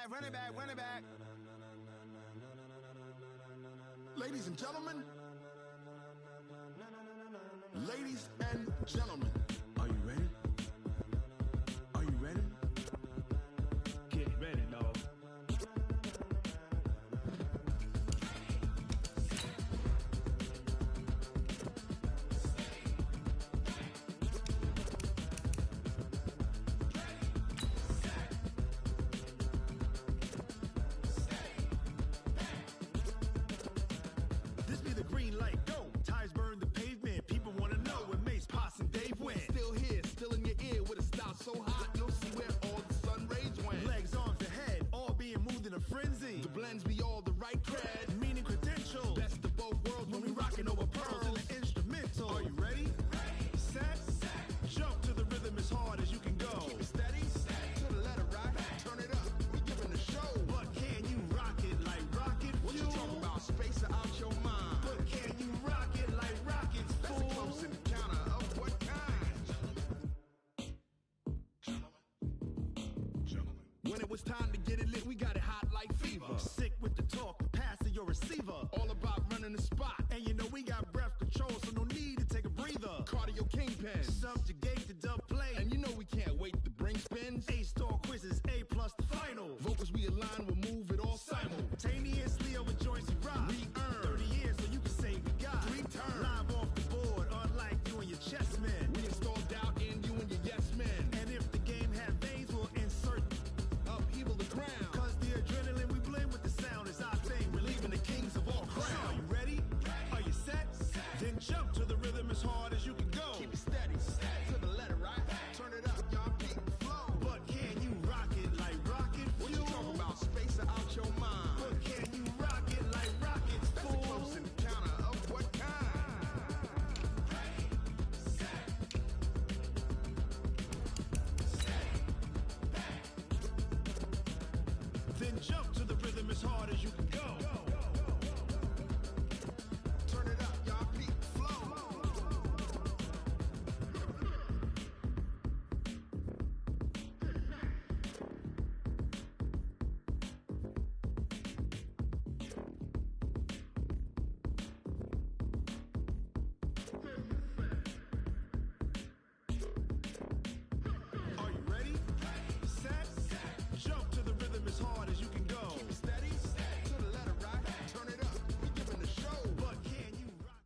run it back, run it back. Ladies and gentlemen. Ladies and gentlemen. Are you ready? Are you ready? Get ready, dog. This be the green light, go. Ties burn the pavement. People wanna know when Mace, Poss, and Dave went. Still here, still in your ear with a style so hot, you'll see where all the sun rays went. Legs, arms, ahead, all being moved in a frenzy. The blends be all the right cred, meaning credentials. Best of both worlds when we rockin' over pearls in the instrumental. Are you ready? Set, jump to the rhythm as hard as you can go. Keep it steady, to the letter right. Turn it up, we giving the show. But can you rock it like rocket fuel? What you talking about? Space out your mind. But can you rock it like rockets, fool? That's a close encounter of what kind? Gentlemen. When it was time to get it lit, we got it hot like fever. Sick with the talk, pass to your receiver. All about running the spot. And you know we got breath control, so no need to take a breather. Cardio kingpin, subjugate the dub play. And you know we can't wait to bring spins. A-star quizzes, A+ the final. Vocals we align, we'll move it all simultaneously over joints we rock. We earn 30 years so you can say we got 3 turns. Live off the board, unlike you and your chess men. We install doubt in you and your yes men. And if the game had veins, we'll insert upheaval the ground. Cause the adrenaline we blend with the sound is our thing. We're leaving the kings of all crowns. So are you ready? Are you set? Then jump to the rhythm as hard as you can go. Keep it steady, to the letter right. Turn it up, y'all keep the flow. But can you rock it like rocket fuel? What you talking about? Space out your mind. But can you rock it like rockets, fool? That's a close encounter of what kind? Then jump to the rhythm as hard as you can go. Turn it up, y'all keep the flow. Are you ready? Set, jump to the rhythm as hard as you can go. Keep it steady, to the letter right. Turn it up, we giving the show. But can you rock?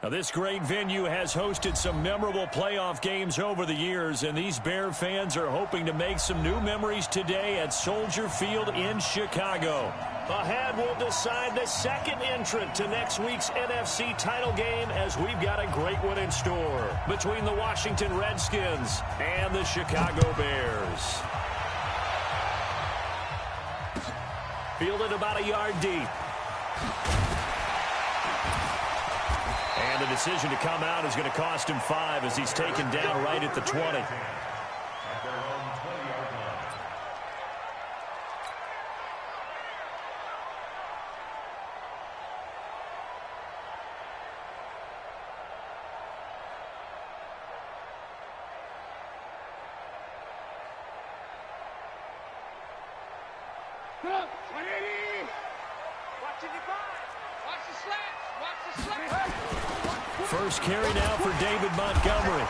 Now, this great venue has hosted some memorable playoff games over the years, and these Bear fans are hoping to make some new memories today at Soldier Field in Chicago. Ahead, we'll decide the second entrant to next week's NFC title game, as we've got a great one in store between the Washington Redskins and the Chicago Bears. Fielded about a yard deep. And the decision to come out is going to cost him 5 as he's taken down right at the 20. At their own 20-yard line. First carry now for David Montgomery.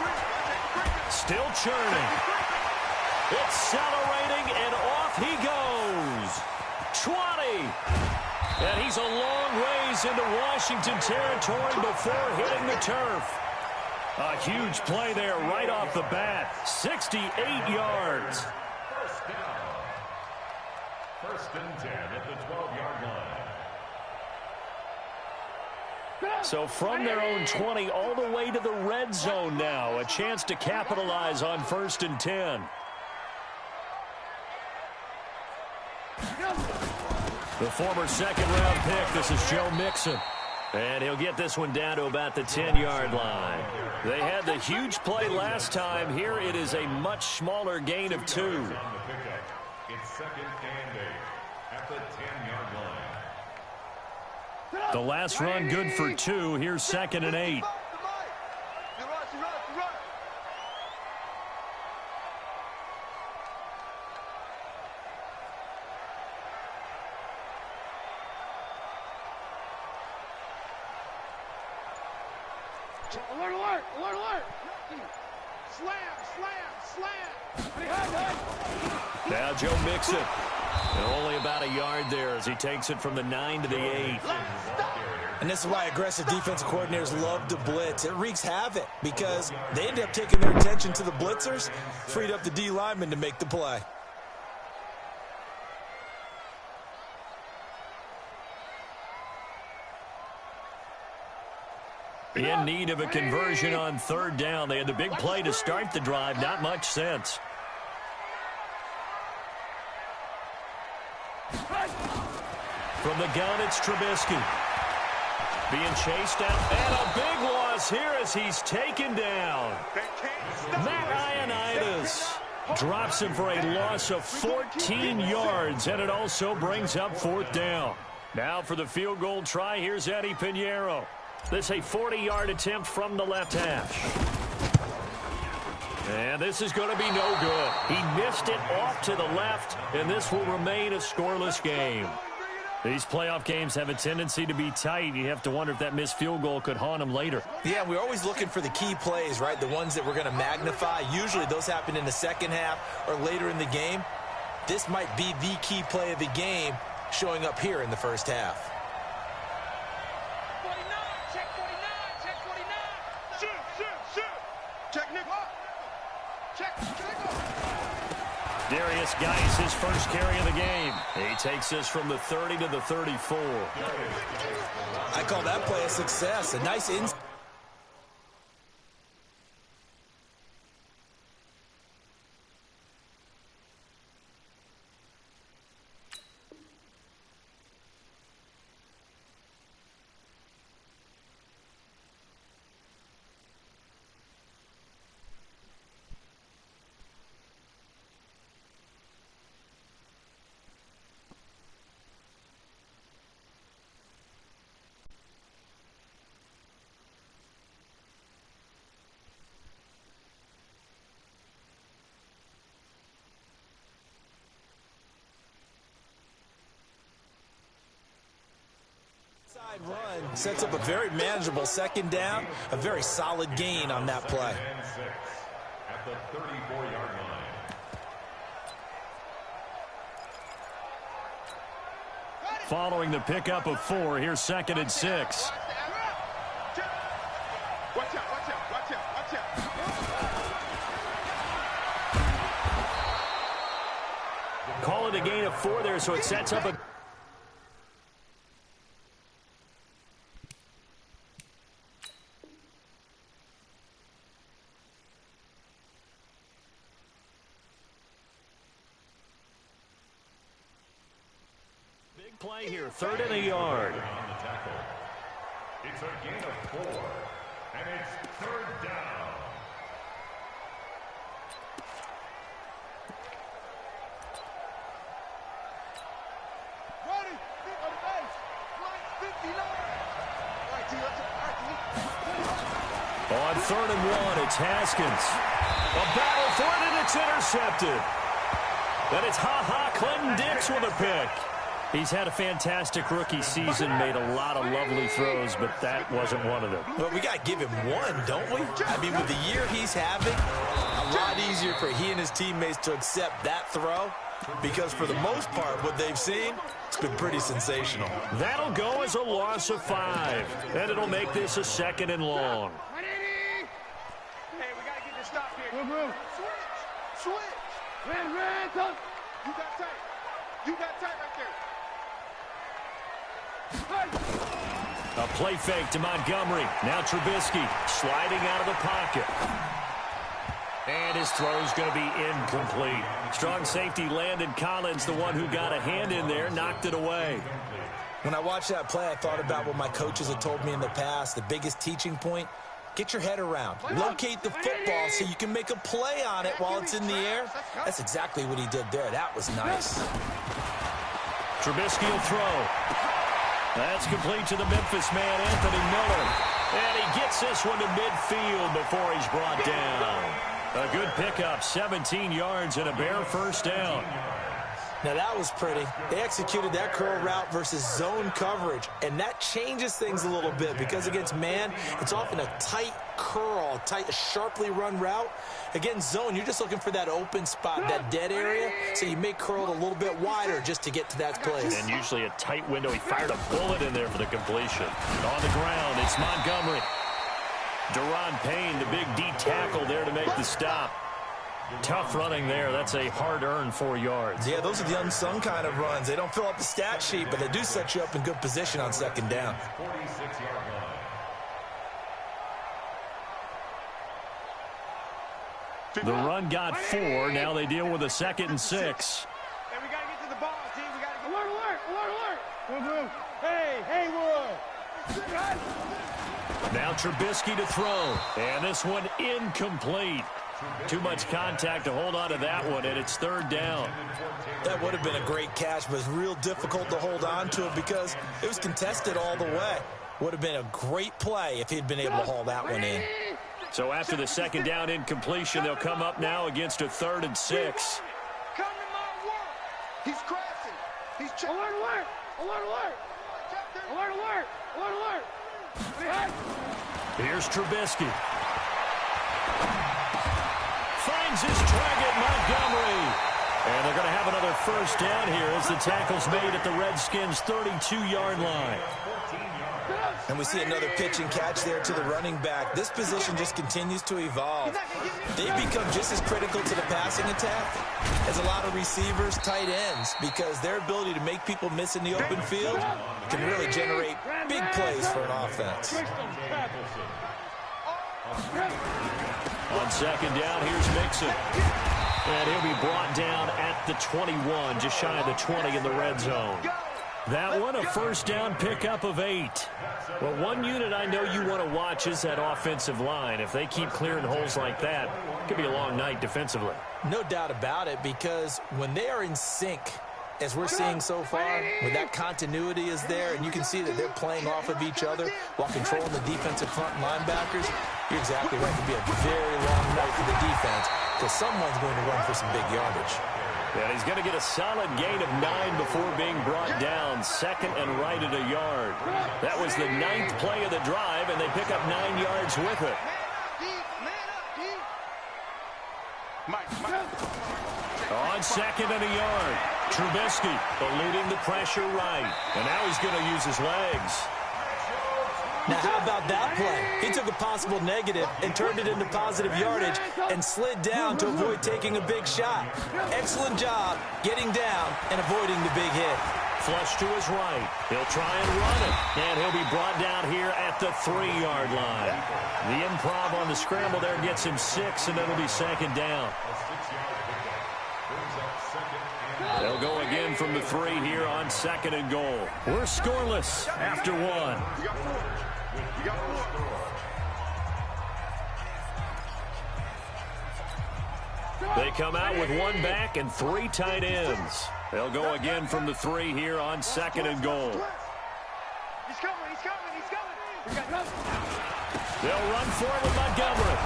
Still churning. Accelerating, and off he goes. 20. And he's a long ways into Washington territory before hitting the turf. A huge play there right off the bat. 68 yards. First down. First and 10 at the 12-yard line. So from their own 20 all the way to the red zone now. A chance to capitalize on 1st and 10. The former second-round pick, this is Joe Mixon. And he'll get this one down to about the 10-yard line. They had the huge play last time. Here it is a much smaller gain of 2. It's second and 8 at the 10-yard line. The last run good for 2. Here's 2nd and 8. Alert, alert, alert, alert. Slam, slam, slam. Now Joe Mixon. And only about a yard there as he takes it from the 9 to the 8. And this is why aggressive defensive coordinators love to blitz. It wreaks havoc because they end up taking their attention to the blitzers, freed up the D lineman to make the play. In need of a conversion on 3rd down. They had the big play to start the drive. Not much sense. From the gun, it's Trubisky. Being chased down. And a big loss here as he's taken down. Matt Ioannidis drops him for a loss of 14 yards. And it also brings up 4th down. Now for the field goal try, here's Eddie Pinheiro. This a 40-yard attempt from the left hash. And this is going to be no good. He missed it off to the left, and this will remain a scoreless game. These playoff games have a tendency to be tight. You have to wonder if that missed field goal could haunt him later. Yeah, we're always looking for the key plays, right? The ones that we're going to magnify. Usually those happen in the second half or later in the game. This might be the key play of the game showing up here in the first half. Darius Geis, his first carry of the game. He takes this from the 30 to the 34. I call that play a success. A nice inside. Run sets up a very manageable 2nd down, a very solid gain on that play. At the 34-yard line. Following the pickup of 4, here's 2nd and 6. Watch out, watch out, watch out, watch out. Call it a gain of 4 there, so it sets up a... play here, 3rd and a yard. On the tackle. It's a gain of 4, and it's 3rd down. Ready, on the base, line 59. On 3rd and 1, it's Haskins. A battle for it, and it's intercepted. But it's Clinton Dix with a pick. He's had a fantastic rookie season, made a lot of lovely throws, but that wasn't one of them. Well, we got to give him one, don't we? I mean, with the year he's having, a lot easier for he and his teammates to accept that throw because for the most part, what they've seen, it's been pretty sensational. That'll go as a loss of 5, and it'll make this a 2nd and long. Hey, we got to get this stop here. Switch. Red, touch. You got tight. You got tight right there. A play fake to Montgomery. Now Trubisky sliding out of the pocket. And his throw's going to be incomplete. Strong safety Landon Collins, the one who got a hand in there, knocked it away. When I watched that play, I thought about what my coaches had told me in the past. The biggest teaching point, get your head around. Locate the football so you can make a play on it while it's in the air. That's exactly what he did there. That was nice. Trubisky will throw. That's complete to the Memphis man, Anthony Miller. And he gets this one to midfield before he's brought down. A good pickup, 17 yards and a bare 1st down. Now that was pretty. They executed that curl route versus zone coverage, and that changes things a little bit because against man, it's often a tight curl, a sharply run route. Against zone, you're just looking for that open spot, that dead area, so you may curl it a little bit wider just to get to that place. And usually a tight window. He fired a bullet in there for the completion. On the ground, it's Montgomery. Deron Payne, the big D tackle there to make the stop. Tough running there. That's a hard-earned 4 yards. Yeah, those are the unsung kind of runs. They don't fill up the stat sheet, but they do set you up in good position on second down. 46-yard line. The run got 4. Now they deal with a 2nd and 6. Hey, we got to get to the ball, team. We got to get alert. Hey, Haywood. Now Trubisky to throw. And this one incomplete. Too much contact to hold on to that one, and it's 3rd down. That would have been a great catch, but it's real difficult to hold on to it because it was contested all the way. Would have been a great play if he'd been able to haul that one in. So after the 2nd down incompletion, they'll come up now against a 3rd and 6. Come to my work. He's crashing. He's alert, alert. Alert, alert. Alert, alert. Alert, alert. Here's Trubisky. Finds his target, Montgomery. And they're going to have another 1st down here as the tackle's made at the Redskins' 32-yard line. And we see another pitch and catch there to the running back. This position just continues to evolve. They've become just as critical to the passing attack as a lot of receivers, tight ends, because their ability to make people miss in the open field can really generate big plays for an offense. On 2nd down, here's Mixon. And he'll be brought down at the 21, just shy of the 20 in the red zone. That one, a 1st down pickup of 8. Well, one unit I know you want to watch is that offensive line. If they keep clearing holes like that, it could be a long night defensively. No doubt about it, because when they are in sync, as we're seeing so far, when that continuity is there, and you can see that they're playing off of each other while controlling the defensive front linebackers, you're exactly right. It could be a very long night for the defense because someone's going to run for some big yardage. And he's going to get a solid gain of 9 before being brought down. 2nd and right at a yard. That was the 9th play of the drive, and they pick up 9 yards with it. On 2nd and a yard, Trubisky eluding the pressure right. And now he's going to use his legs. Now, how about that play? He took a possible negative and turned it into positive yardage and slid down to avoid taking a big shot. Excellent job getting down and avoiding the big hit. Flush to his right. He'll try and run it. And he'll be brought down here at the 3-yard line. The improv on the scramble there gets him 6, and it'll be 2nd down. They'll go again from the 3 here on 2nd and goal. We're scoreless after 1. They come out with 1 back and 3 tight ends. They'll go again from the 3 here on 2nd and goal. He's coming, he's coming, he's coming. They'll run for it with Montgomery.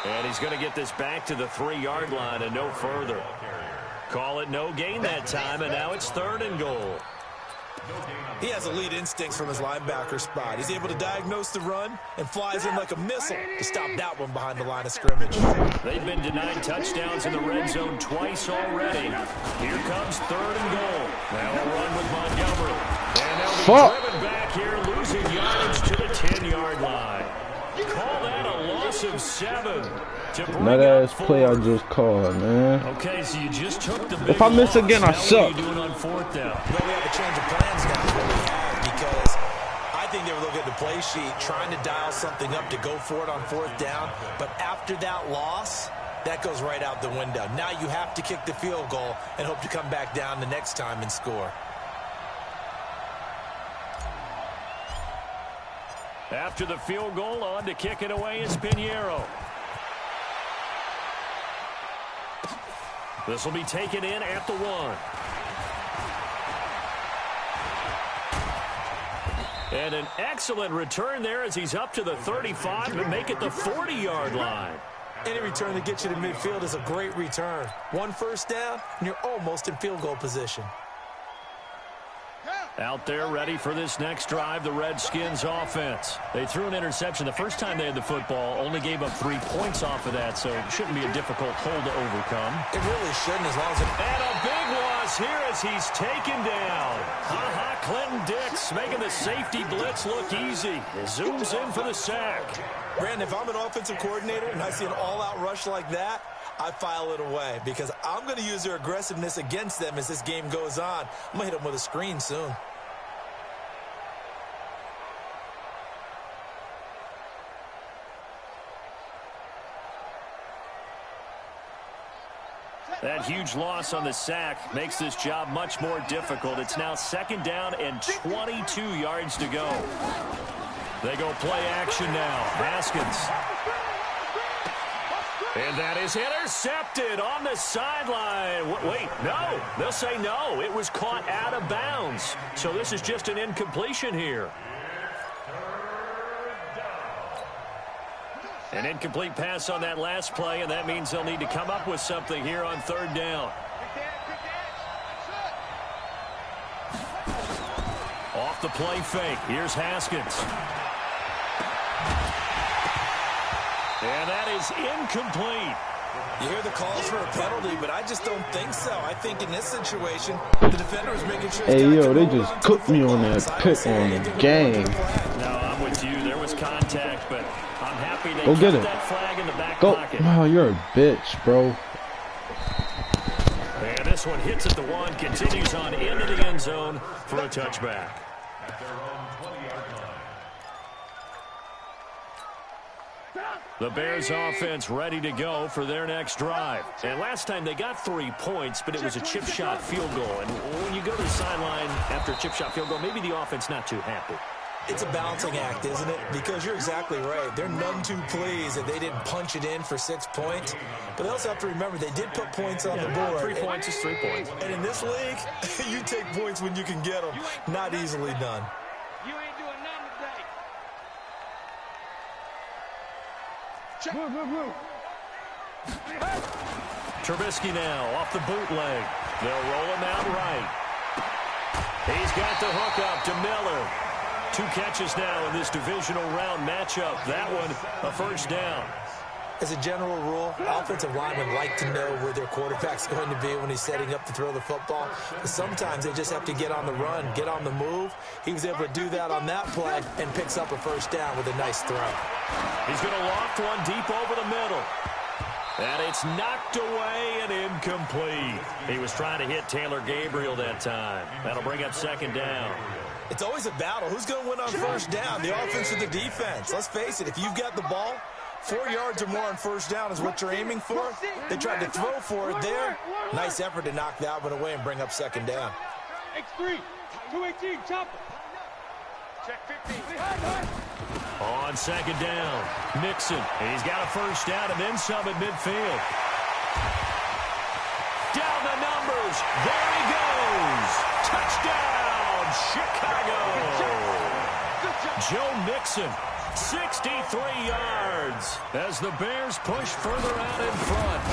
And he's going to get this back to the 3-yard line and no further. Call it no gain that time, and now it's 3rd and goal. He has elite instincts from his linebacker spot. He's able to diagnose the run and flies in like a missile to stop that one behind the line of scrimmage. They've been denied touchdowns in the red zone twice already. Here comes 3rd and goal. Now a run with Montgomery. And they'll be driven back here, losing yardage to the 10-yard line. Call that a loss of 7. That ass play I just called, man. Okay, so you just took the big If I miss loss. again, I suck. What are you doing on 4th down? Well, we have a change of plans now is what we have, because I think they were looking at the play sheet, trying to dial something up to go for it on 4th down. But after that loss, that goes right out the window. Now you have to kick the field goal and hope to come back down the next time and score. After the field goal, on to kick it away is Pinheiro. This will be taken in at the 1. And an excellent return there as he's up to the 35 to make it the 40-yard line. Any return that gets you to midfield is a great return. One first down, and you're almost in field goal position. Out there ready for this next drive, the Redskins offense. They threw an interception the first time they had the football, only gave up 3 points off of that, so it shouldn't be a difficult hole to overcome. It really shouldn't, as long as it... And a big loss here as he's taken down. Clinton Dix making the safety blitz look easy. He zooms in for the sack. Brandon, if I'm an offensive coordinator and I see an all-out rush like that, I file it away because I'm going to use their aggressiveness against them as this game goes on. I'm going to hit them with a screen soon. That huge loss on the sack makes this job much more difficult. It's now 2nd down and 22 yards to go. They go play action now. Haskins. And that is intercepted on the sideline. Wait, no. They'll say no. It was caught out of bounds. So this is just an incompletion here. An incomplete pass on that last play, and that means they'll need to come up with something here on 3rd down. Off the play fake. Here's Haskins. And that is incomplete. You hear the calls for a penalty, but I just don't think so. I think in this situation, the defender is making sure... Hey, yo, they just cooked me on that pick on the game. No, I'm with you. There was contact, but I'm happy they go get it. That flag in the back go. pocket. Wow, you're a bitch, bro. And this one hits at the 1, continues on into the end zone for a touchback. At their own 20-yard line. The Bears offense ready to go for their next drive. And last time they got 3 points, but it was a chip shot field goal. And when you go to the sideline after a chip shot field goal, maybe the offense not too happy. It's a balancing act, isn't it? Because you're exactly right. They're none too pleased that they didn't punch it in for 6 points. But they also have to remember they did put points on the board. 3 points is 3 points. And in this league, you take points when you can get them. Not easily done. You ain't doing nothing today. Trubisky now off the bootleg. They'll roll him out right. He's got the hook up to Miller. 2 catches now in this divisional round matchup. That one, a first down. As a general rule, offensive linemen like to know where their quarterback's going to be when he's setting up to throw the football. But sometimes they just have to get on the run, get on the move. He was able to do that on that play and picks up a first down with a nice throw. He's going to loft one deep over the middle. And it's knocked away and incomplete. He was trying to hit Taylor Gabriel that time. That'll bring up 2nd down. It's always a battle. Who's going to win on first down, the offense or the defense? Let's face it, if you've got the ball, 4 yards or more on first down is what you're aiming for. They tried to throw for it there. Nice effort to knock that one away and bring up 2nd down. X3, 218, chopper. Check 15. On 2nd down, Mixon. He's got a first down and then some at midfield. Down the numbers. There he goes. Touchdown, Chicago. Joe Mixon, 63 yards as the Bears push further out in front.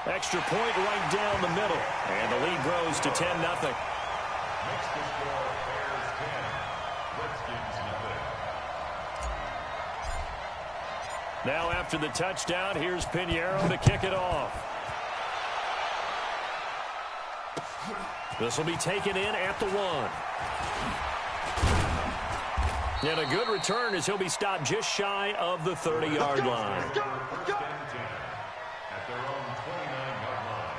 Extra point right down the middle, and the lead grows to 10-0. Next to score, Bears 10, Redskins nothing. Now after the touchdown, here's Pinheiro to kick it off. This will be taken in at the 1. And a good return as he'll be stopped just shy of the 30-yard line. At their own 29-yard line.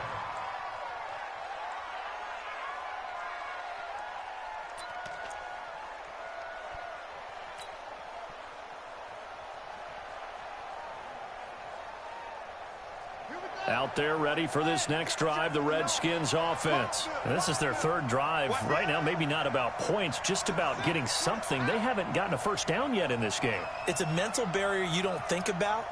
Out there ready for this next drive, the Redskins offense. And this is their 3rd drive. Right now, maybe not about points, just about getting something. They haven't gotten a first down yet in this game. It's a mental barrier you don't think about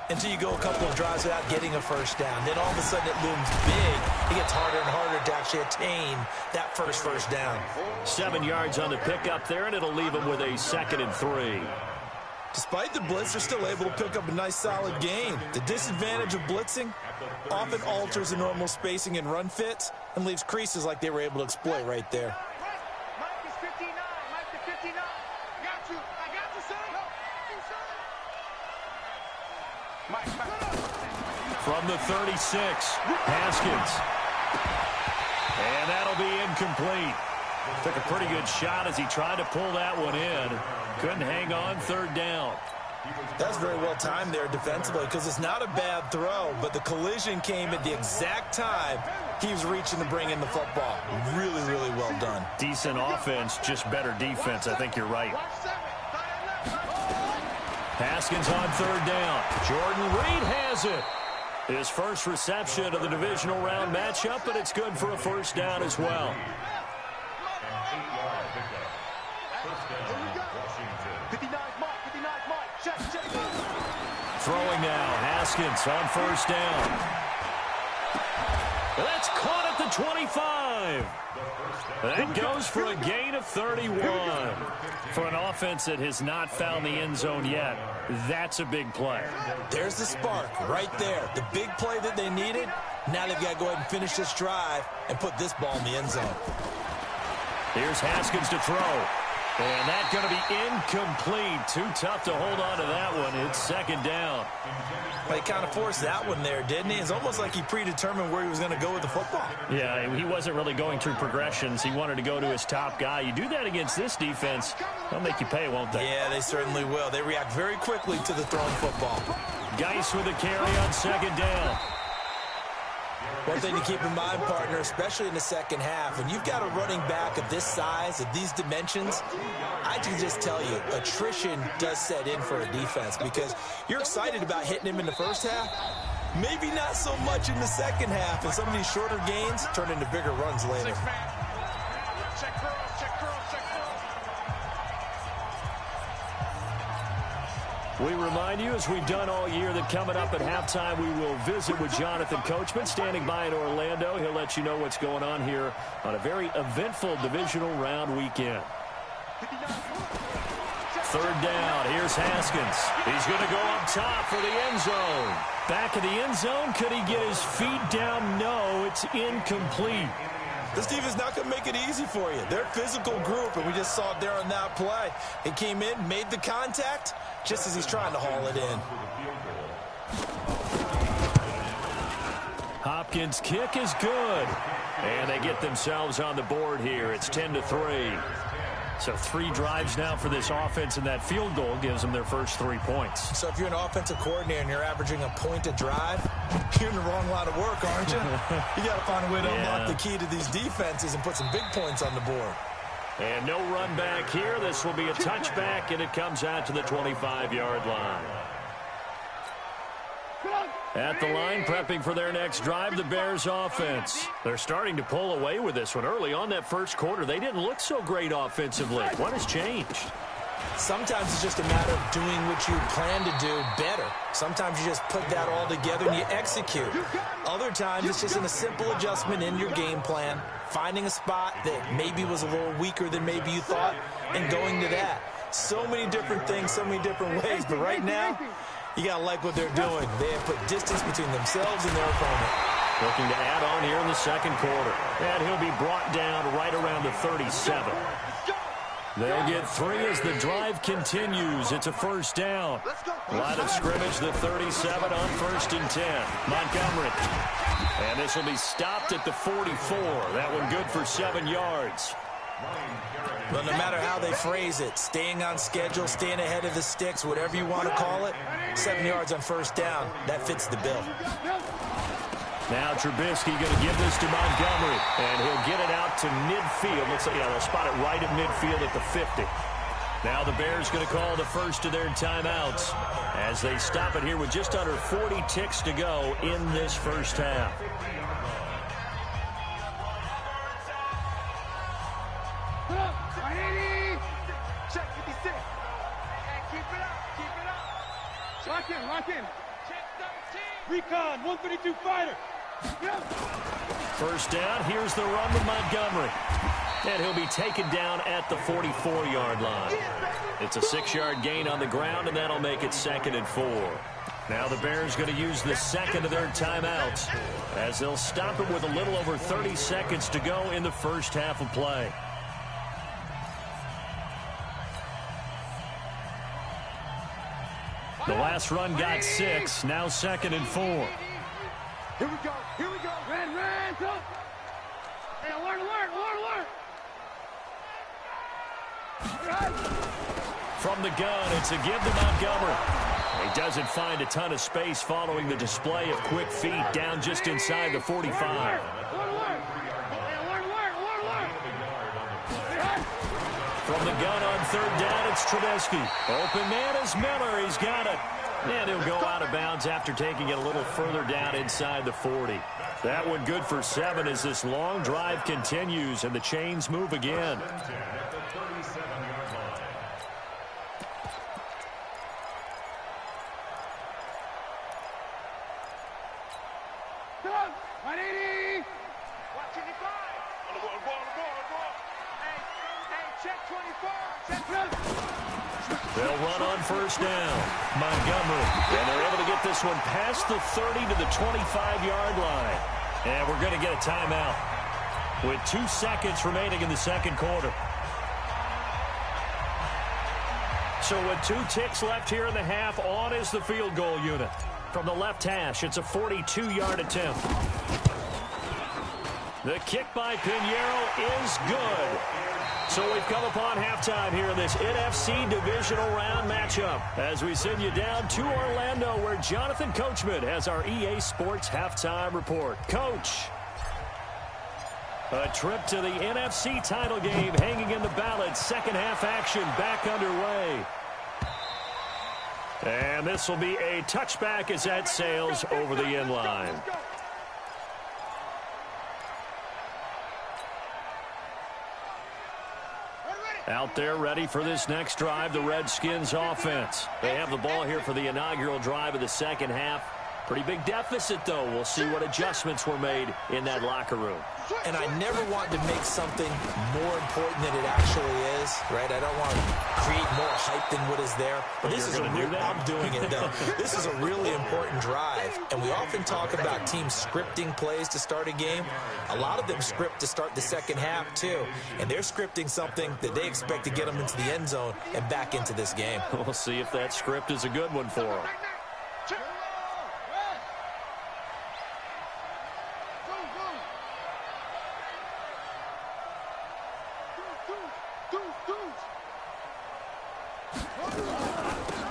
until you go a couple of drives without getting a first down. Then all of a sudden it looms big. It gets harder and harder to actually attain that first down. 7 yards on the pickup there, and it'll leave them with a 2nd and 3. Despite the blitz, they're still able to pick up a nice, solid gain. The disadvantage of blitzing often alters the normal spacing and run fits and leaves creases like they were able to exploit right there. Mike is 59. Mike to 59. I got you, son. Mike. From the 36, Haskins. And that'll be incomplete. Took a pretty good shot as he tried to pull that one in. Couldn't hang on, third down. That's very well timed there defensively because it's not a bad throw, but the collision came at the exact time he was reaching to bring in the football. Really, really well done. Decent offense, just better defense. I think you're right. Haskins on third down. Jordan Reed has it. His first reception of the divisional round matchup, but it's good for a first down as well. 59 Mike. Check. Throwing now, Haskins on first down. That's caught at the 25. That goes for a gain of 31. For an offense that has not found the end zone yet, that's a big play. There's the spark right there. The big play that they needed. Now they've got to go ahead and finish this drive and put this ball in the end zone. Here's Haskins to throw. And that's going to be incomplete. Too tough to hold on to that one. It's second down. Well, he kind of forced that one there, didn't he? It's almost like he predetermined where he was going to go with the football. Yeah, he wasn't really going through progressions. He wanted to go to his top guy. You do that against this defense, they'll make you pay, won't they? Yeah, they certainly will. They react very quickly to the thrown football. Geis with a carry on second down. One thing to keep in mind, partner, especially in the second half, when you've got a running back of this size, of these dimensions, I can just tell you, attrition does set in for a defense because you're excited about hitting him in the first half, maybe not so much in the second half, and some of these shorter gains turn into bigger runs later. Check curls. We remind you, as we've done all year, that coming up at halftime, we will visit with Jonathan Coachman, standing by in Orlando. He'll let you know what's going on here on a very eventful divisional round weekend. Third down. Here's Haskins. He's going to go up top for the end zone. Back of the end zone. Could he get his feet down? No, it's incomplete. This defense is not going to make it easy for you. They're a physical group, and we just saw it there on that play. He came in, made the contact, just as he's trying to haul it in. Hopkins' kick is good. And they get themselves on the board here. It's 10-3. So 3 drives now for this offense, and that field goal gives them their first 3 points. So if you're an offensive coordinator and you're averaging a point a drive, you're in the wrong line of work, aren't you? You got to find a way to unlock the key to these defenses and put some big points on the board. And no run back here. This will be a touchback, and it comes out to the 25-yard line. At the line, prepping for their next drive, the Bears offense. They're starting to pull away with this one. Early on that first quarter, they didn't look so great offensively. What has changed? Sometimes it's just a matter of doing what you plan to do better. Sometimes you just put that all together and you execute. Other times it's just in a simple adjustment in your game plan, finding a spot that maybe was a little weaker than maybe you thought, and going to that. So many different things, so many different ways, but right now, you got to like what they're doing. They have put distance between themselves and their opponent. Looking to add on here in the second quarter. And he'll be brought down right around the 37. They'll get 3 as the drive continues. It's a first down. Line of scrimmage, the 37 on 1st and 10. Montgomery. And this will be stopped at the 44. That one good for 7 yards. But no matter how they phrase it, staying on schedule, staying ahead of the sticks, whatever you want to call it, 7 yards on first down, that fits the bill. Now Trubisky going to give this to Montgomery, and he'll get it out to midfield. Looks like they'll spot it right at midfield at the 50. Now the Bears going to call the first of their timeouts as they stop it here with just under 40 ticks to go in this first half. Check 56. And keep it up. Lock in. Check 13. Recon, 132 fighter. First down, here's the run with Montgomery. And he'll be taken down at the 44-yard line. It's a 6-yard gain on the ground, and that'll make it 2nd and 4. Now the Bears going to use the second of their timeouts as they'll stop it with a little over 30 seconds to go in the first half of play. The last run got 6. Now 2nd and 4. Here we go. Here we go. Red, go. Hey, alert. From the gun, it's a give to Montgomery. He doesn't find a ton of space following the display of quick feet down just inside the 45. From the gun on 3rd down, it's Trubisky. Open man is Miller. He's got it. And he'll go out of bounds after taking it a little further down inside the 40. That one good for 7 as this long drive continues and the chains move again. They'll run on 1st down. Montgomery. And they're able to get this one past the 30 to the 25-yard line. And we're going to get a timeout with 2 seconds remaining in the 2nd quarter. So with 2 ticks left here in the half, on is the field goal unit. From the left hash, it's a 42-yard attempt. The kick by Pinheiro is good. So we've come upon halftime here in this NFC Divisional Round matchup as we send you down to Orlando where Jonathan Coachman has our EA Sports Halftime Report. Coach, a trip to the NFC title game hanging in the balance. 2nd half action back underway. And this will be a touchback as that sails over the end line. Out there ready for this next drive, the Redskins offense. They have the ball here for the inaugural drive of the 2nd half. Pretty big deficit, though. We'll see what adjustments were made in that locker room. And I never want to make something more important than it actually is, right? I don't want to create more hype than what is there. But this is I'm doing it, though. This is a really important drive. And we often talk about teams scripting plays to start a game. A lot of them script to start the 2nd half, too. And they're scripting something that they expect to get them into the end zone and back into this game. We'll see if that script is a good one for them.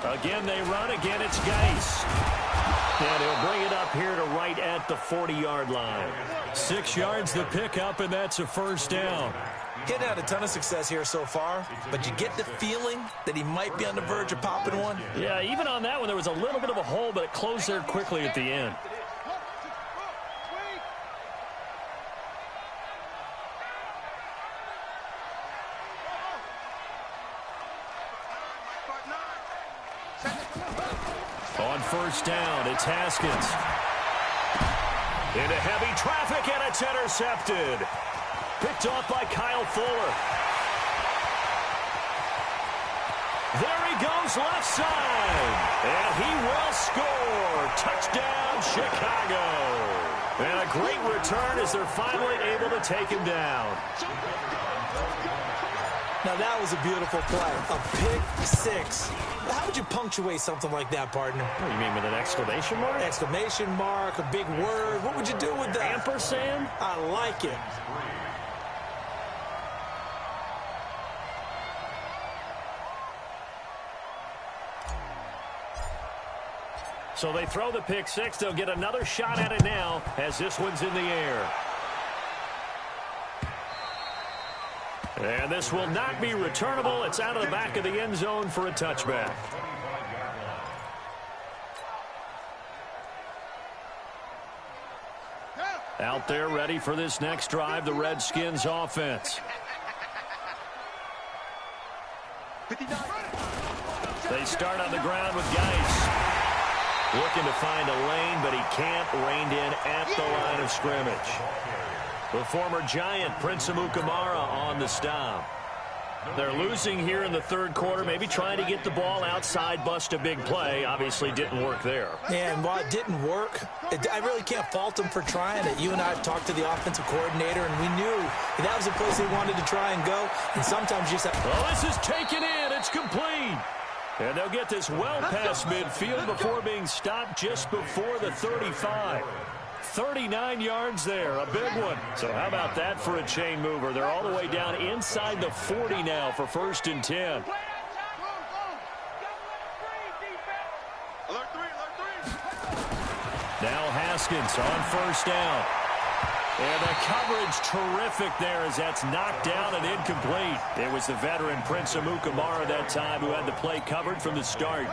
Again, they run. Again, it's Geis. And he'll bring it up here to right at the 40-yard line. 6 yards the pickup, and that's a 1st down. He's had a ton of success here so far, but you get the feeling that he might be on the verge of popping one. Yeah, even on that one, there was a little bit of a hole, but it closed there quickly at the end. On 1st down, it's Haskins. Into heavy traffic, and it's intercepted. Picked off by Kyle Fuller. There he goes left side. And he will score. Touchdown, Chicago. And a great return as they're finally able to take him down. Now, that was a beautiful play. A pick 6. How would you punctuate something like that, partner? What do you mean, with an exclamation mark? Exclamation mark, a big word. What would you do with that? Ampersand? I like it. So they throw the pick 6. They'll get another shot at it now as this one's in the air. And this will not be returnable. It's out of the back of the end zone for a touchback. Out there ready for this next drive, the Redskins offense. They start on the ground with Geis. Looking to find a lane, but he can't. Reined in at the line of scrimmage. The former Giant, Prince Amukamara, on the stop. They're losing here in the third quarter, maybe trying to get the ball outside, bust a big play. Obviously didn't work there. Yeah, and while it didn't work, I really can't fault them for trying it. You and I have talked to the offensive coordinator, and we knew that was the place they wanted to try and go. And sometimes you just have... Well, this is taken in. It's complete. And they'll get this well past midfield before being stopped just before the 35. 39 yards there, a big one. So how about that for a chain mover? They're all the way down inside the 40 now for 1st and 10. Now Haskins on 1st down. And the coverage terrific there as that's knocked down and incomplete. It was the veteran Prince Amukamara that time who had the play covered from the start.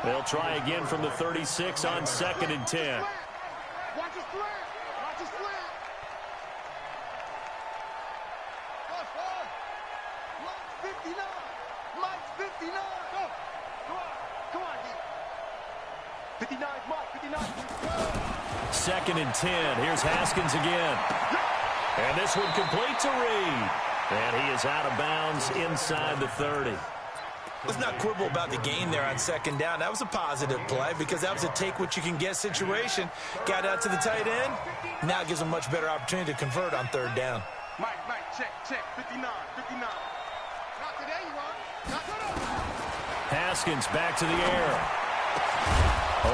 They'll try again from the 36 on 2nd and 10. Watch his slant. Watch his slant. Mike's 59. Mike's 59. Go. Come on, D. 59 Mike. 59. 2nd and 10. Here's Haskins again. And this one completes a read. And he is out of bounds inside the 30. Let's not quibble about the gain there on 2nd down. That was a positive play because that was a take-what-you-can-get situation. Got out to the tight end. Now it gives them a much better opportunity to convert on 3rd down. Mike, check. 59. Not today, you want. Not today. Haskins back to the air.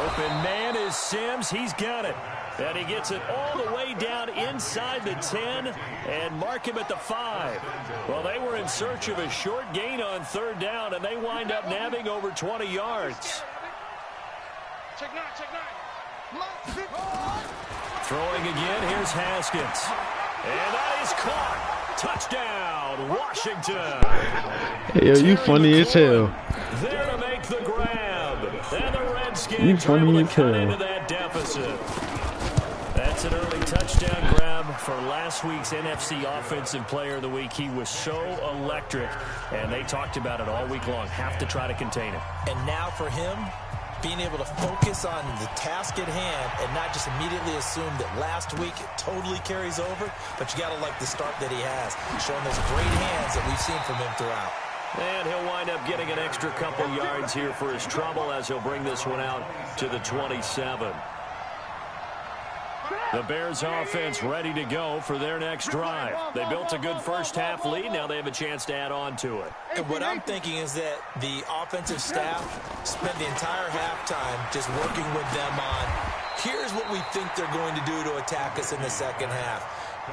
Open man is Sims. He's got it. And he gets it all the way down inside the 10 and mark him at the 5. Well, they were in search of a short gain on 3rd down, and they wind up nabbing over 20 yards. Check nine. Throwing again, here's Haskins. And that is caught. Touchdown, Washington. Hey, yo, you funny as hell. There to make the grab. And the Redskins are able to cut into that deficit. That's an early touchdown grab for last week's NFC Offensive Player of the Week. He was so electric, and they talked about it all week long. Have to try to contain him. And now for him, being able to focus on the task at hand and not just immediately assume that last week it totally carries over, but you got to like the start that he has, showing those great hands that we've seen from him throughout. And he'll wind up getting an extra couple yards here for his trouble as he'll bring this one out to the 27. The Bears offense ready to go for their next drive. They built a good first half lead. Now they have a chance to add on to it. And what I'm thinking is that the offensive staff spent the entire halftime just working with them on, here's what we think they're going to do to attack us in the second half.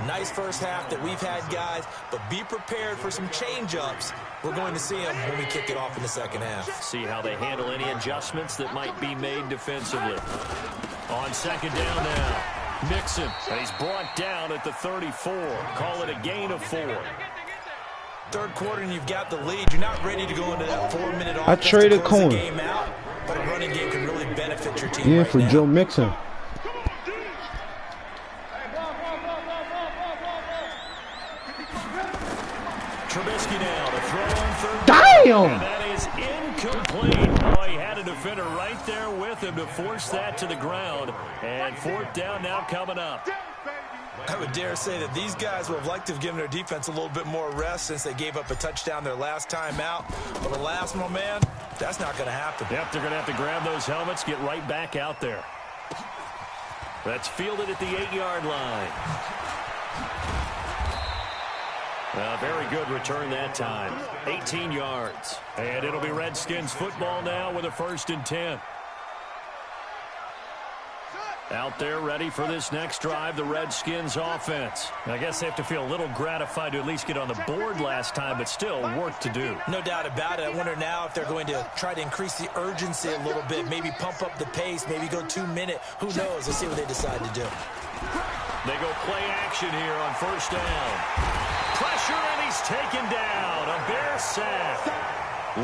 Nice first half that we've had, guys, but be prepared for some change-ups. We're going to see them when we kick it off in the second half. See how they handle any adjustments that might be made defensively. On 2nd down now. Mixon, and he's brought down at the 34. Call it a gain of 4. Third quarter, and you've got the lead. You're not ready to go into that 4-minute offense. I traded to close Cohen. the game out, but a running game can really benefit your team Yeah, right for now. Joe Mixon. Trubisky now to throw on 3rd. Damn! And that is incomplete. Oh, he had a defender right there with him to force that to the ground. And 4th down now coming up. I would dare say that these guys would have liked to have given their defense a little bit more rest since they gave up a touchdown their last time out. But the last one, man, that's not going to happen. Yep, they're going to have to grab those helmets, get right back out there. That's fielded at the 8-yard line. Very good return that time. 18 yards. And it'll be Redskins football now with a 1st and 10. Out there ready for this next drive, the Redskins offense. I guess they have to feel a little gratified to at least get on the board last time, but still work to do. No doubt about it. I wonder now if they're going to try to increase the urgency a little bit, maybe pump up the pace, maybe go 2-minute. Who knows? Let's see what they decide to do. They go play action here on 1st down. Pressure, and he's taken down. A Bear sack.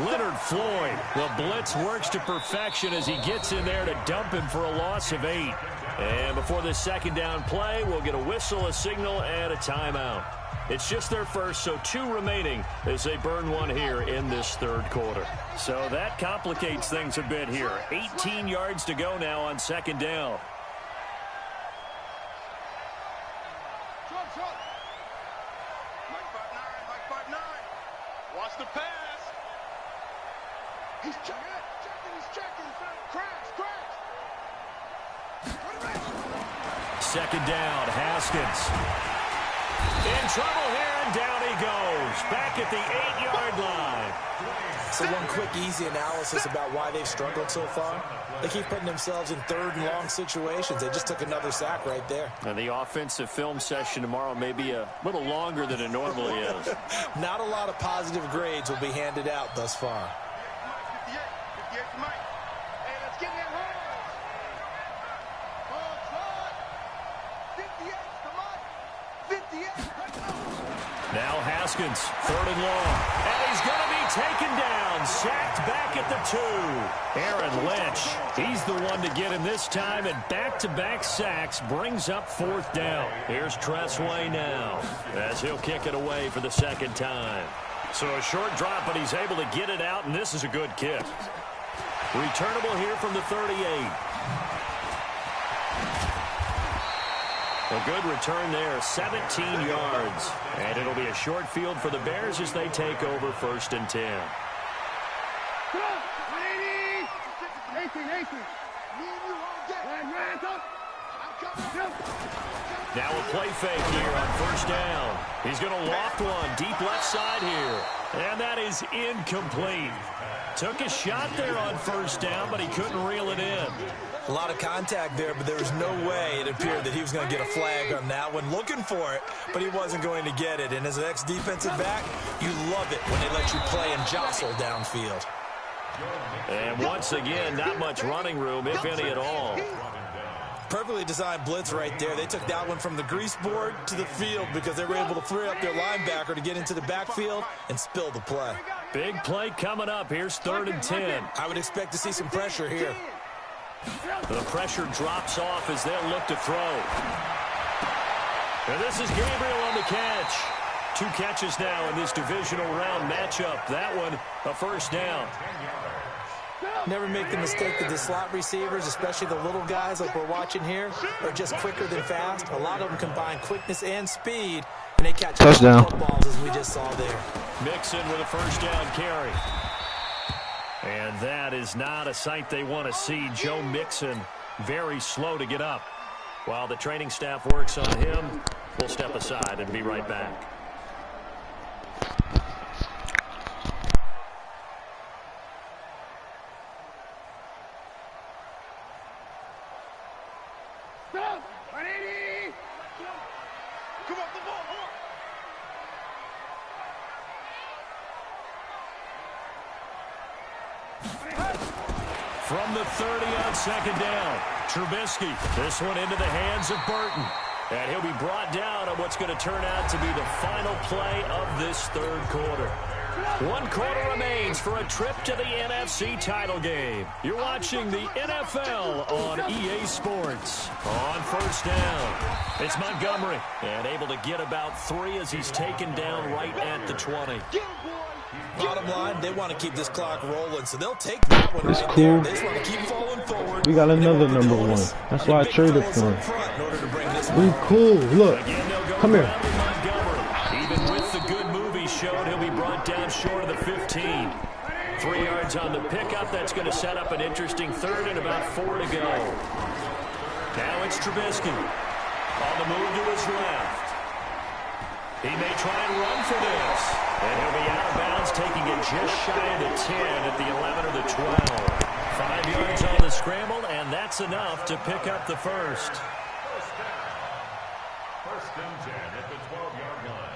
Leonard Floyd. The blitz works to perfection as he gets in there to dump him for a loss of 8. And before this 2nd down play, we'll get a whistle, a signal, and a timeout. It's just their first, so 2 remaining as they burn one here in this 3rd quarter. So that complicates things a bit here. 18 yards to go now on 2nd down. Watch the pass. He's checking. He's checking. Crash. Second down, Haskins. In trouble here, and down he goes. Back at the 8-yard line. So one quick, easy analysis about why they've struggled so far. They keep putting themselves in third and long situations. They just took another sack right there. And the offensive film session tomorrow may be a little longer than it normally is. Not a lot of positive grades will be handed out thus far. 58 to Mike. Hey, let's get that home. 58 to Mike. 58. Now Haskins, third and long. And he's going to be taken down. Sacked back at the 2. Aaron Lynch, he's the one to get him this time. And back-to-back sacks brings up fourth down. Here's Tressway now as he'll kick it away for the second time. So a short drop, but he's able to get it out, and this is a good kick. Returnable here from the 38. A good return there, 17 yards. And it'll be a short field for the Bears as they take over 1st and 10. Now a play fake here on 1st down. He's going to loft one deep left side here. And that is incomplete. Took a shot there on 1st down, but he couldn't reel it in. A lot of contact there, but there was no way it appeared that he was going to get a flag on that one. Looking for it, but he wasn't going to get it. And as an ex-defensive back, you love it when they let you play and jostle downfield. And once again, not much running room, if any at all. Perfectly designed blitz right there. They took that one from the grease board to the field because they were able to free up their linebacker to get into the backfield and spill the play. Big play coming up. Here's 3rd and 10. I would expect to see some pressure here. The pressure drops off as they'll look to throw. And this is Gabriel on the catch. 2 catches now in this divisional round matchup. That one, a 1st down. Never make the mistake that the slot receivers, especially the little guys like we're watching here, are just quicker than fast. A lot of them combine quickness and speed, and they catch touchdown footballs as we just saw there. Mixon with a 1st down carry. And that is not a sight they want to see. Joe Mixon very slow to get up. While the training staff works on him, we'll step aside and be right back. Come up the ball. From the 30 on 2nd down, Trubisky. This one into the hands of Burton. And he'll be brought down on what's going to turn out to be the final play of this 3rd quarter. 1 quarter remains for a trip to the NFC title game. You're watching the NFL on EA Sports. On 1st down, it's Montgomery. And able to get about 3 as he's taken down right at the 20. Bottom line, they want to keep this clock rolling, so they'll take that one That's right cool. there. They just want to keep falling forward. We got another number 1. That's why I traded for him. We cool. Look. Come here. Even with the good move he showed, he'll be brought down short of the 15. 3 yards on the pickup. That's going to set up an interesting 3rd and about 4 to go. Now it's Trubisky. On the move to his left. He may try and run for this. And he'll be out of bounds, taking it just shy of the 10 at the 11 or the 12. 5 yards on the scramble, and that's enough to pick up the 1st. 1st and 10 at the 12-yard line.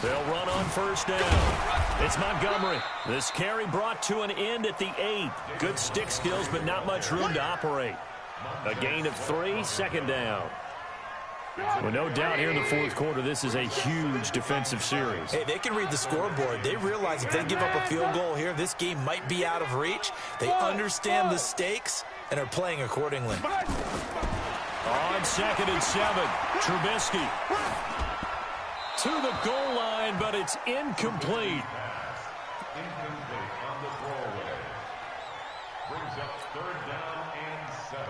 They'll run on 1st down. It's Montgomery. This carry brought to an end at the 8. Good stick skills, but not much room to operate. A gain of 3, 2nd down. Well, no doubt here in the 4th quarter, this is a huge defensive series. Hey, they can read the scoreboard. They realize if they give up a field goal here, this game might be out of reach. They understand the stakes and are playing accordingly. On 2nd and 7, Trubisky. To the goal line, but it's incomplete. brings up 3rd down and 7.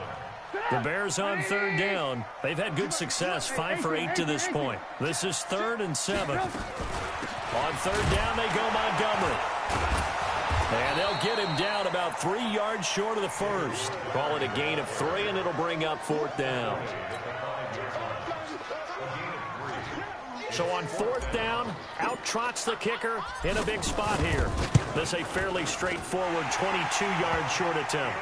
The Bears on 3rd down. They've had good success, 5 for 8 to this point. This is 3rd and 7. On 3rd down, they go Montgomery. And they'll get him down about 3 yards short of the first. Call it a gain of 3, and it'll bring up 4th down. So on 4th down, out trots the kicker in a big spot here. This is a fairly straightforward 22-yard short attempt.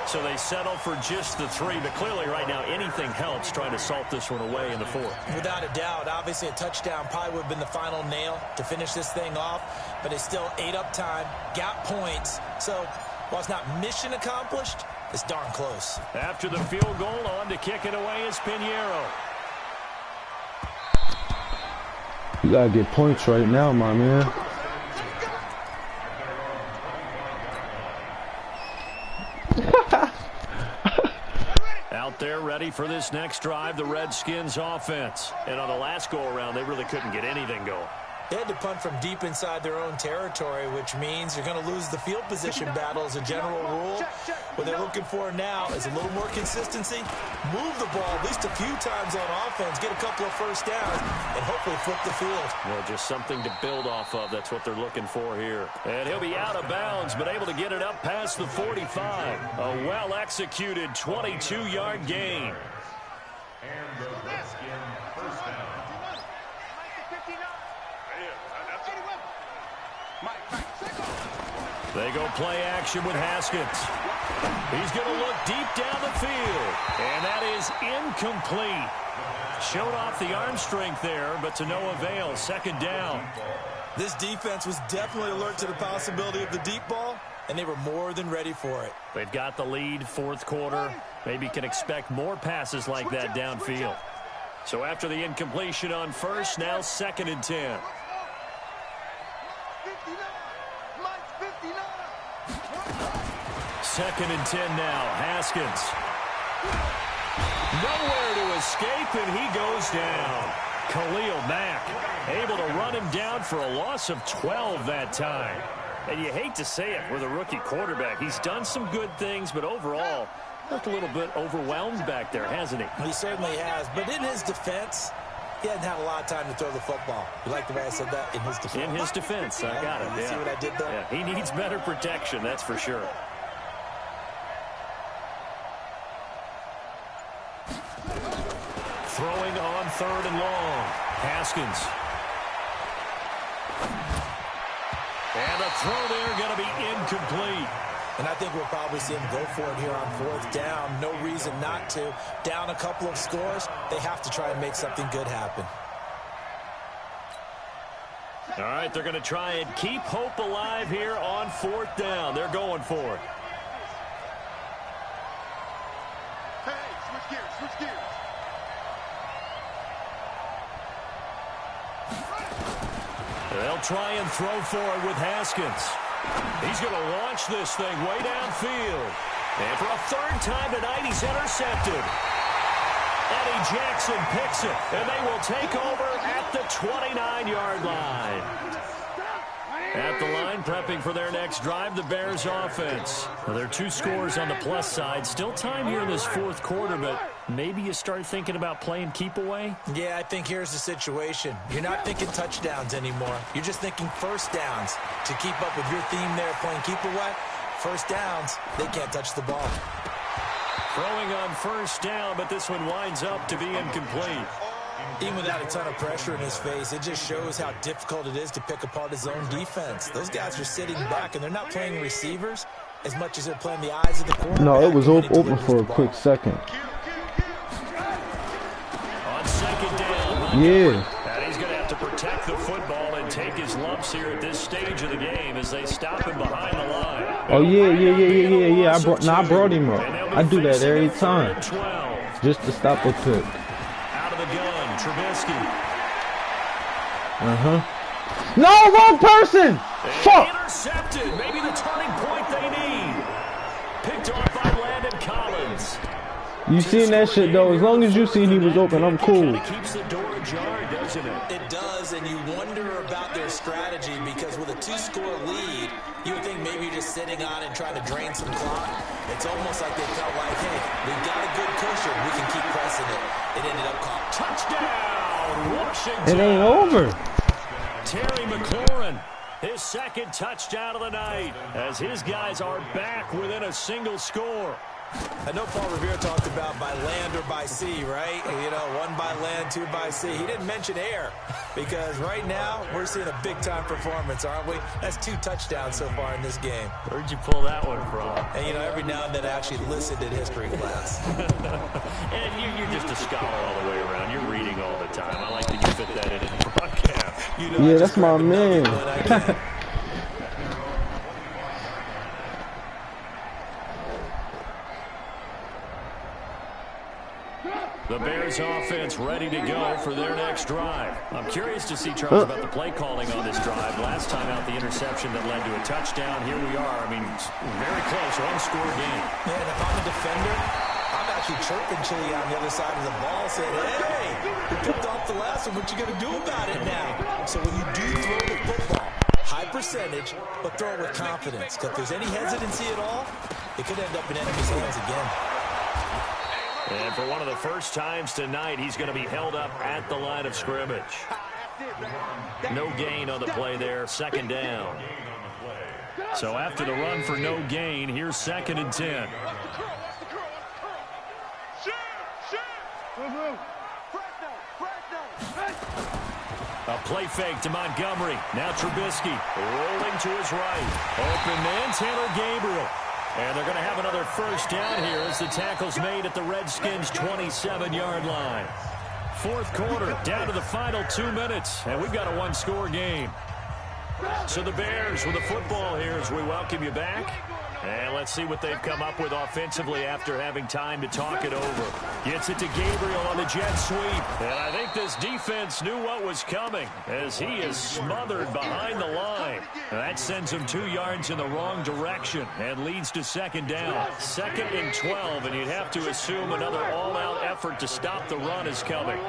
So they settle for just the 3, but clearly right now anything helps trying to salt this one away in the 4th. Without a doubt, obviously a touchdown probably would have been the final nail to finish this thing off, but it's still ate up time, got points. So while it's not mission accomplished, it's darn close. After the field goal, on to kick it away is Pinheiro. You gotta get points right now, my man. Out there ready for this next drive, the Redskins offense. And on the last go-around, they really couldn't get anything going. They had to punt from deep inside their own territory, which means you're going to lose the field position battle as a general rule. What they're looking for now is a little more consistency, move the ball at least a few times on offense, get a couple of first downs, and hopefully flip the field. Well, just something to build off of. That's what they're looking for here. And he'll be out of bounds, but able to get it up past the 45. A well-executed 22-yard gain. And the Redskin first down. They go play action with Haskins. He's going to look deep down the field. And that is incomplete. Showed off the arm strength there, but to no avail. 2nd down. This defense was definitely alert to the possibility of the deep ball, and they were more than ready for it. They've got the lead, 4th quarter. Maybe can expect more passes like that downfield. So after the incompletion on 1st, now 2nd and 10. 2nd and 10 now. Haskins. Nowhere to escape, and he goes down. Khalil Mack able to run him down for a loss of 12 that time. And you hate to say it with a rookie quarterback. He's done some good things, but overall, looked a little bit overwhelmed back there, hasn't he? He certainly has. But in his defense, he hasn't had a lot of time to throw the football. You like the way I said that? In his defense. In his defense. I got it. You see what I did there? Yeah, he needs better protection, that's for sure. Throwing on 3rd and long. Haskins. And the throw there going to be incomplete. And I think we'll probably see him go for it here on 4th down. No reason not to. Down a couple of scores, they have to try and make something good happen. All right, they're going to try and keep hope alive here on 4th down. They're going for it. Hey, switch gears, switch gears. They'll try and throw for it with Haskins. He's going to launch this thing way downfield. And for a 3rd time tonight, he's intercepted. Eddie Jackson picks it, and they will take over at the 29-yard line. At the line, prepping for their next drive, the Bears offense. Well, there are 2 scores on the plus side. Still time here in this 4th quarter, but maybe you start thinking about playing keep away? Yeah, I think here's the situation. You're not thinking touchdowns anymore. You're just thinking first downs. To keep up with your theme there, playing keep away, first downs, they can't touch the ball. Throwing on 1st down, but this one winds up to be incomplete. Even without a ton of pressure in his face, it just shows how difficult it is to pick apart his own defense. Those guys are sitting back, and they're not playing receivers as much as they're playing the eyes of the quarterback. No, it was open for a quick second. On 2nd down. Yeah. And he's going to have to protect the football and take his lumps here at this stage of the game as they stop him behind the line. Oh, yeah. I brought him up. I do that every time. Just to stop a pick. Out of the gun, Trubisky. No, wrong person! Fuck! Intercepted. Maybe the turning point they need. Picked off by Landon Collins. You seen that shit, though. As long as you seen he was open, I'm cool. It keeps the door ajar, doesn't it? It does, and you wonder about about their strategy because with a 2-score lead, you would think maybe you're just sitting on and trying to drain some clock. It's almost like they felt like, hey, we've got a good cushion. We can keep pressing it. It ended up caught. Touchdown, Washington. It ain't over. Terry McLaurin, his second touchdown of the night, as his guys are back within a single score. I know Paul Revere talked about by land or by sea, right? You know, 1 by land, 2 by sea. He didn't mention air because right now we're seeing a big-time performance, aren't we? That's 2 touchdowns so far in this game. Where'd you pull that one from? And, you know, every now and then I actually listened in history class. And you're just a scholar all the way around. You're reading all the time. I like that you fit that in the broadcast. You know, yeah, that's my man. The Bears offense ready to go for their next drive. I'm curious to see, Charles, about the play calling on this drive. Last time out, the interception that led to a touchdown. Here we are. I mean, very close, 1-score game. Yeah, and if I'm a defender, I'm actually chirping Chili on the other side of the ball saying, hey, we picked off the last one. What you going to do about it now? So when you do throw the football, high percentage, but throw it with confidence. Because if there's any hesitancy at all, it could end up in enemy's hands again. And for one of the first times tonight, he's going to be held up at the line of scrimmage. No gain on the play there, 2nd down. So after the run for no gain, here's 2nd and 10. A play fake to Montgomery. Now Trubisky rolling to his right. Open man, Taylor Gabriel. And they're going to have another first down here as the tackle's made at the Redskins' 27-yard line. 4th quarter, down to the final 2 minutes, and we've got a 1-score game. So the Bears with the football here as we welcome you back. And let's see what they've come up with offensively after having time to talk it over. Gets it to Gabriel on the jet sweep. And I think this defense knew what was coming as he is smothered behind the line. And that sends him 2 yards in the wrong direction and leads to 2nd down. 2nd and 12, and you'd have to assume another all-out effort to stop the run is coming.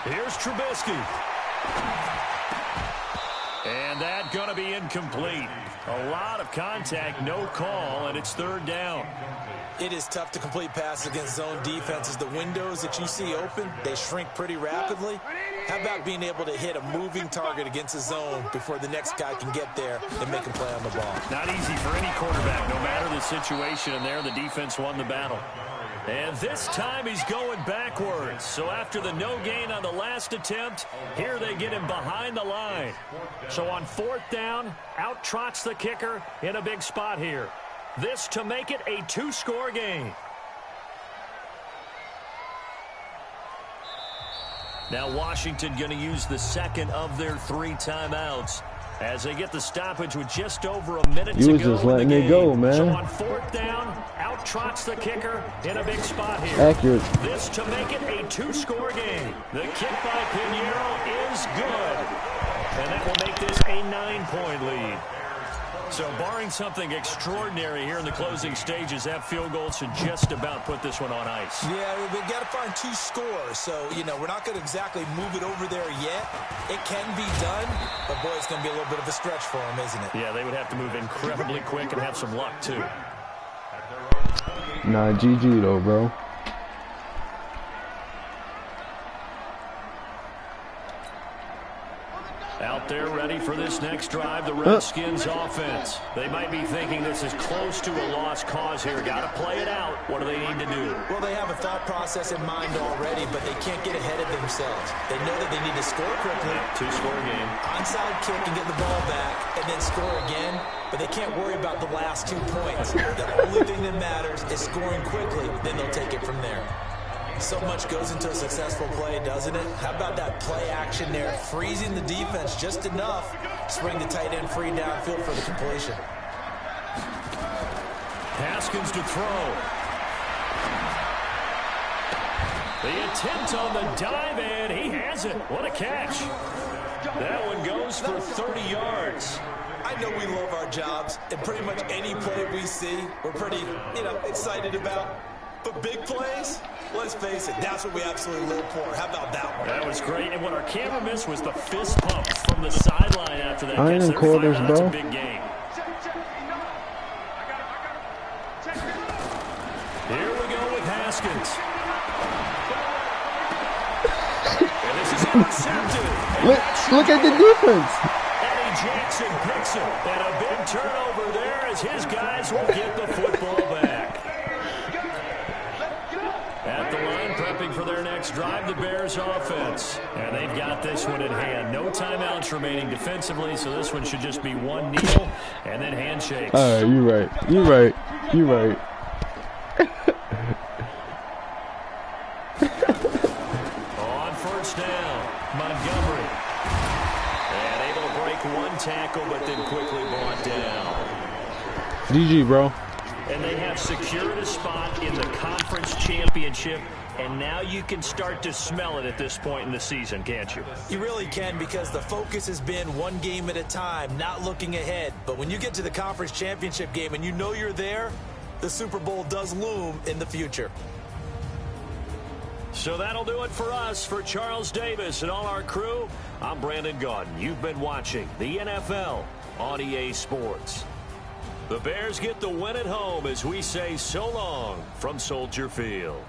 Here's Trubisky. And that going to be incomplete. A lot of contact, no call, and it's 3rd down. It is tough to complete passes against zone defenses. The windows that you see open, they shrink pretty rapidly. How about being able to hit a moving target against a zone before the next guy can get there and make a play on the ball? Not easy for any quarterback, no matter the situation, and there the defense won the battle. And this time he's going backwards. So after the no gain on the last attempt, here they get him behind the line. So on 4th down, out trots the kicker in a big spot here. This to make it a 2-score game. Now Washington going to use the 2nd of their 3 timeouts as they get the stoppage with just over a minute to go. You was just letting it go, man. So on 4th down, out trots the kicker in a big spot here. Accurate. This to make it a 2-score game. The kick by Pinheiro is good. And that will make this a 9-point lead. So barring something extraordinary here in the closing stages, that field goal should just about put this one on ice. Yeah, we've got to find 2 scores. So, you know, we're not going to exactly move it over there yet. It can be done, but, boy, it's going to be a little bit of a stretch for them, isn't it? Yeah, they would have to move incredibly quick and have some luck, too. Nah, GG, though, bro. Out there ready for this next drive, the Redskins offense. They might be thinking this is close to a lost cause here. Got to play it out. What do they need to do? Well, they have a thought process in mind already, but they can't get ahead of themselves. They know that they need to score quickly. 2-score game. Onside kick and get the ball back and then score again, but they can't worry about the last 2 points. The only thing that matters is scoring quickly, then they'll take it from there. So much goes into a successful play, doesn't it? How about that play action there, freezing the defense just enough to bring the tight end free downfield for the completion. Haskins to throw. The attempt on the dive, and he has it. What a catch. That one goes for 30 yards. I know we love our jobs, and pretty much any play we see, we're pretty, excited about. But big plays, let's face it, that's what we absolutely live for. How about that one? That was great. And what our camera missed was the fist pump from the sideline after that. I ain't in quarters, bro. That's a big game. Here we go with Haskins. And this is intercepted. Look at the defense. Eddie Jackson picks it. And a big turnover there as his guys will get the football back. At the line, prepping for their next drive, the Bears offense. And they've got this one in hand. No timeouts remaining defensively, so this one should just be one kneel and then handshakes. All right, you're right. You're right. You're right. On first down, Montgomery. And able to break one tackle, but then quickly brought down. GG, bro. And they have secured a spot in the conference championship, and now you can start to smell it at this point in the season, can't you? You really can, because the focus has been one game at a time, not looking ahead. But when you get to the conference championship game and you know you're there, the Super Bowl does loom in the future. So that'll do it for us. For Charles Davis and all our crew, I'm Brandon Gaudin. You've been watching the NFL on EA Sports. The Bears get the win at home as we say so long from Soldier Field.